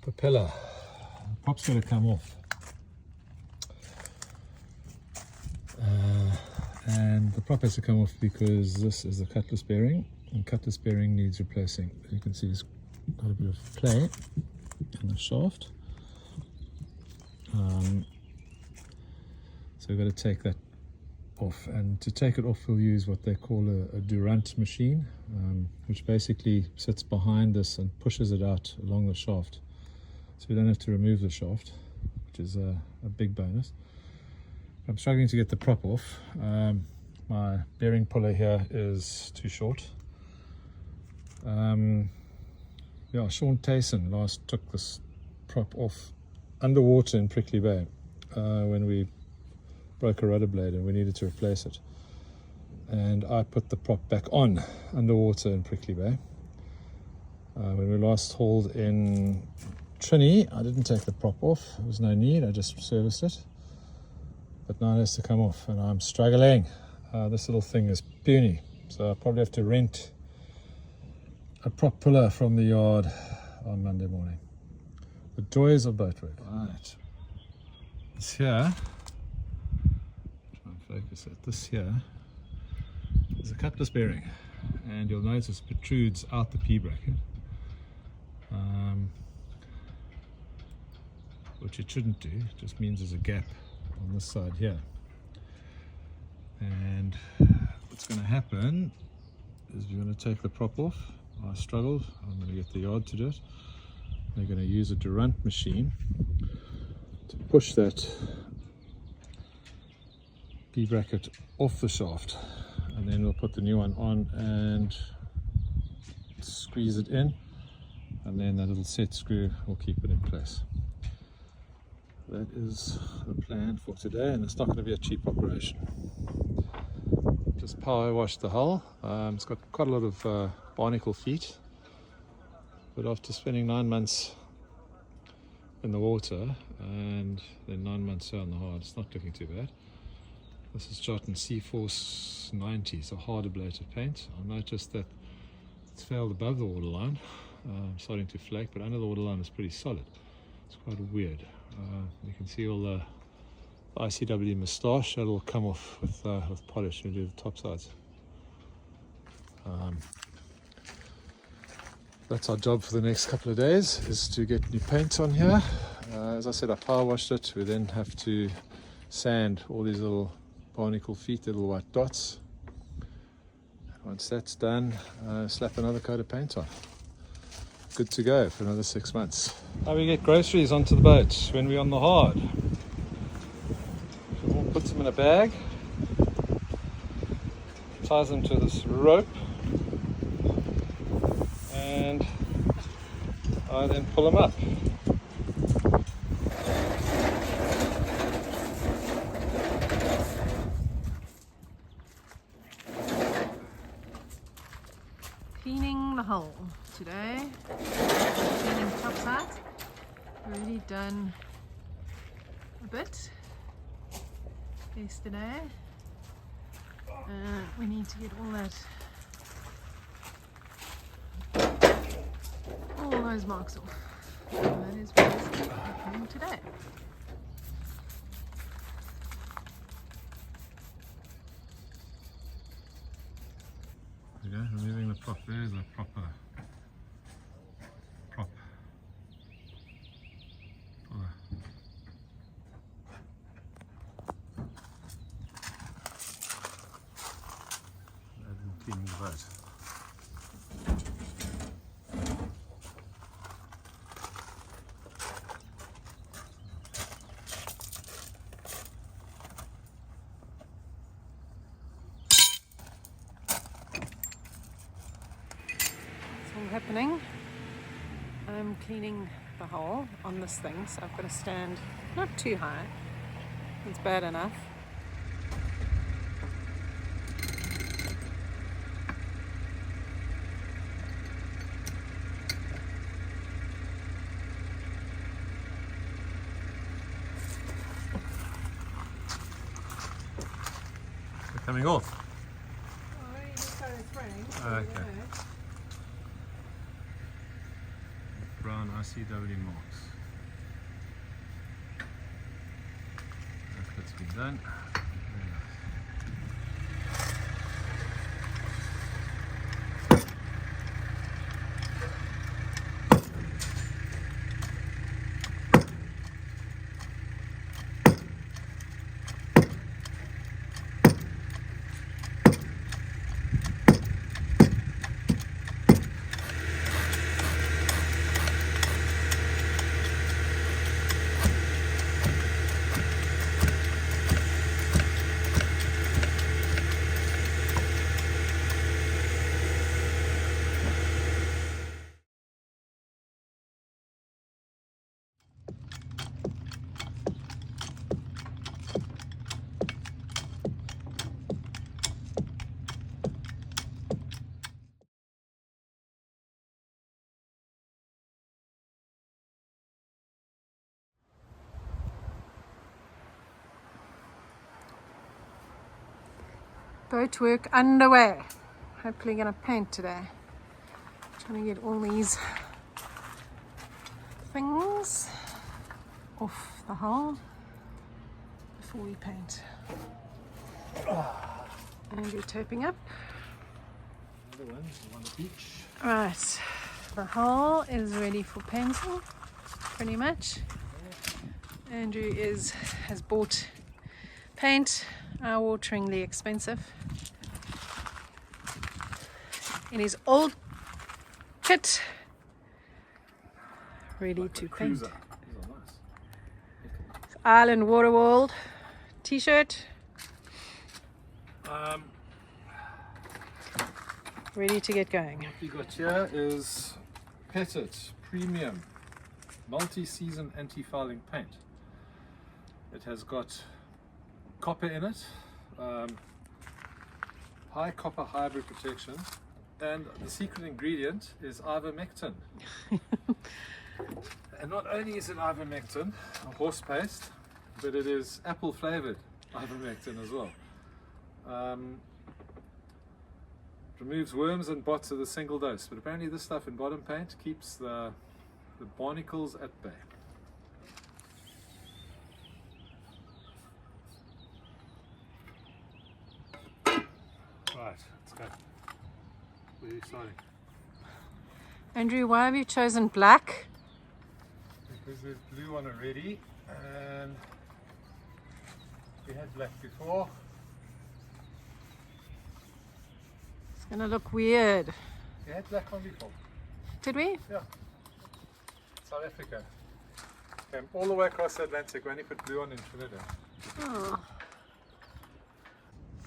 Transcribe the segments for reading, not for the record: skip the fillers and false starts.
propeller. The prop's going to come off. And the prop has to come off because this is the cutlass bearing, and cutlass bearing needs replacing. You can see it's got a bit of play in the shaft. So we've got to take that off, and to take it off we'll use what they call a Durant machine, which basically sits behind this and pushes it out along the shaft, so we don't have to remove the shaft, which is a big bonus. I'm struggling to get the prop off. My bearing puller here is too short. Sean Tayson last took this prop off underwater in Prickly Bay when we broke a rudder blade and we needed to replace it. And I put the prop back on underwater in Prickly Bay. When we last hauled in Trini, I didn't take the prop off. There was no need, I just serviced it. But now it has to come off and I'm struggling. This little thing is puny, so I'll probably have to rent a prop puller from the yard on Monday morning. The joys of boat work. Right. This here, try and focus it, this here is a cutlass bearing, and you'll notice it protrudes out the P bracket, which it shouldn't do. It just means there's a gap on this side here. And what's going to happen is you're going to take the prop off. I struggled, I'm going to get the yard to do it. They're going to use a Durant machine to push that P bracket off the shaft, and then we'll put the new one on and squeeze it in, and then that little set screw will keep it in place. That is the plan for today, and it's not going to be a cheap operation. Just power washed the hull. It's got quite a lot of barnacle feet, but after spending 9 months in the water and then 9 months here on the hard, it's not looking too bad. This is shot in C-Force 90, so hard ablative paint. I noticed that it's failed above the waterline, starting to flake, but under the waterline it's pretty solid. It's quite weird. You can see all the ICW moustache, that'll come off with polish when we do the top sides. That's our job for the next couple of days, is to get new paint on here. As I said, I power washed it. We then have to sand all these little barnacle feet, little white dots. Once that's done, slap another coat of paint on. Good to go for another 6 months. How we get groceries onto the boat when we're on the hard. Puts them in a bag, ties them to this rope, and I then pull them up. Cleaning the hull today, cleaning top side. Already done a bit yesterday. We need to get all those marks off. And that is what is happening today. There you go, removing the prop. There's a proper prop. Cleaning the boat. It's all happening. I'm cleaning the hull on this thing, so I've got to stand not too high. It's bad enough. Coming off. Oh, you just started spraying. Okay. brown ICW marks. That bit's been done. Very nice. Boat work underway. Hopefully gonna paint today. Trying to get all these things off the hull before we paint. And we're taping up. Another one each. Right, the hull is ready for painting, pretty much. Andrew has bought paint, eye-wateringly expensive, in his old kit, ready Like to a paint. cruiser. These are nice. Island Waterworld t-shirt, ready to get going. What we got here is Pettit Premium Multi-Season Anti-Fouling Paint. It has got copper in it, high copper hybrid protection, and the secret ingredient is ivermectin. And not only is it ivermectin, a horse paste, but it is apple flavored ivermectin as well. Removes worms and bots with a single dose, but apparently this stuff in bottom paint keeps the barnacles at bay. Right, let's go. Where are you starting? Andrew, why have you chosen black? Because there's blue on already, and we had black before. It's gonna look weird. We had black on before. Did we? Yeah. South Africa. Came all the way across the Atlantic. We only put blue on in Trinidad. Oh.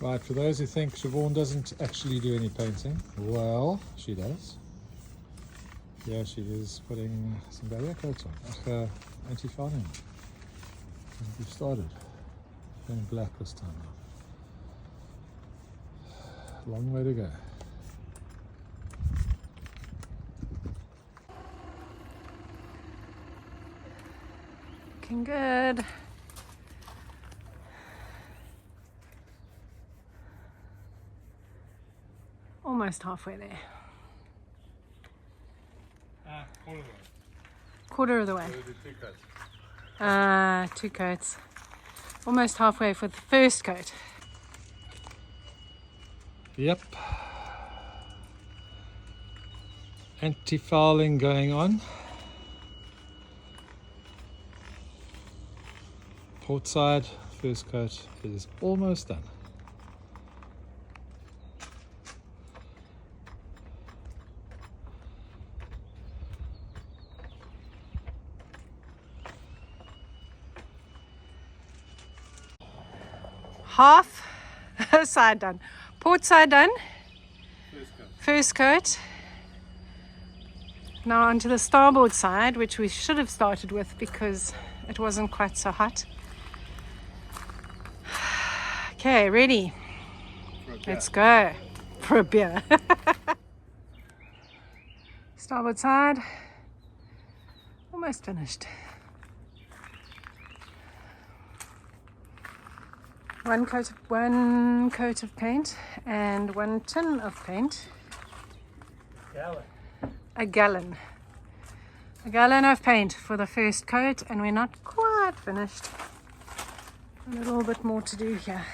Right, for those who think Siobhan doesn't actually do any painting, well, she does. Yeah, she is putting some barrier coats on, anti-fouling. And we've started. Going black this time. Long way to go. Looking good. Almost halfway there. Quarter of the way. Two coats. Almost halfway for the first coat. Yep. Anti-fouling going on. Port side, first coat is almost done. Half side done. Port side done. First coat. Now onto the starboard side, which we should have started with because it wasn't quite so hot. Okay, ready? Let's go for a beer. Starboard side. Almost finished. One coat of paint and 1 tin of paint. Gallon. A gallon. A gallon of paint for the first coat, and we're not quite finished. A little bit more to do here.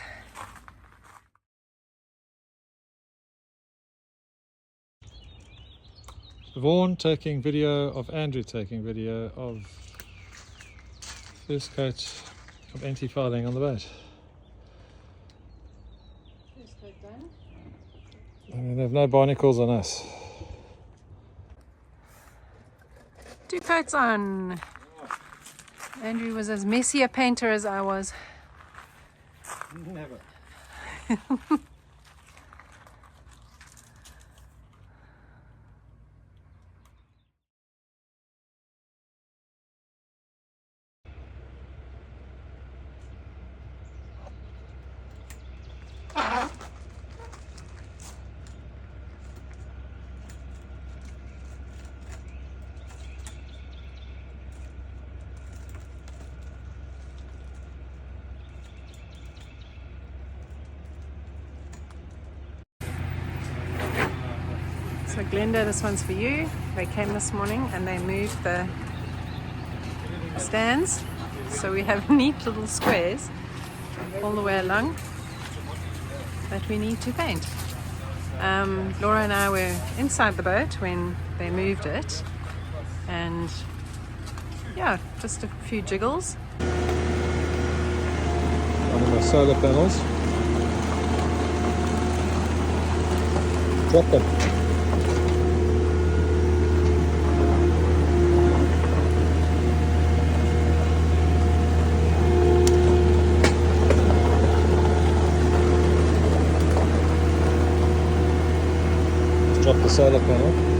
Vaughan taking video of Andrew taking video of first coat of anti-fouling on the boat. First coat done. And they have no barnacles on us. 2 coats on. Andrew was as messy a painter as I was. Never. So Glenda, this one's for you. They came this morning and they moved the stands. So we have neat little squares all the way along that we need to paint. Laura and I were inside the boat when they moved it, and yeah, just a few jiggles. One of the solar panels. Drop them. Drop the solar panel.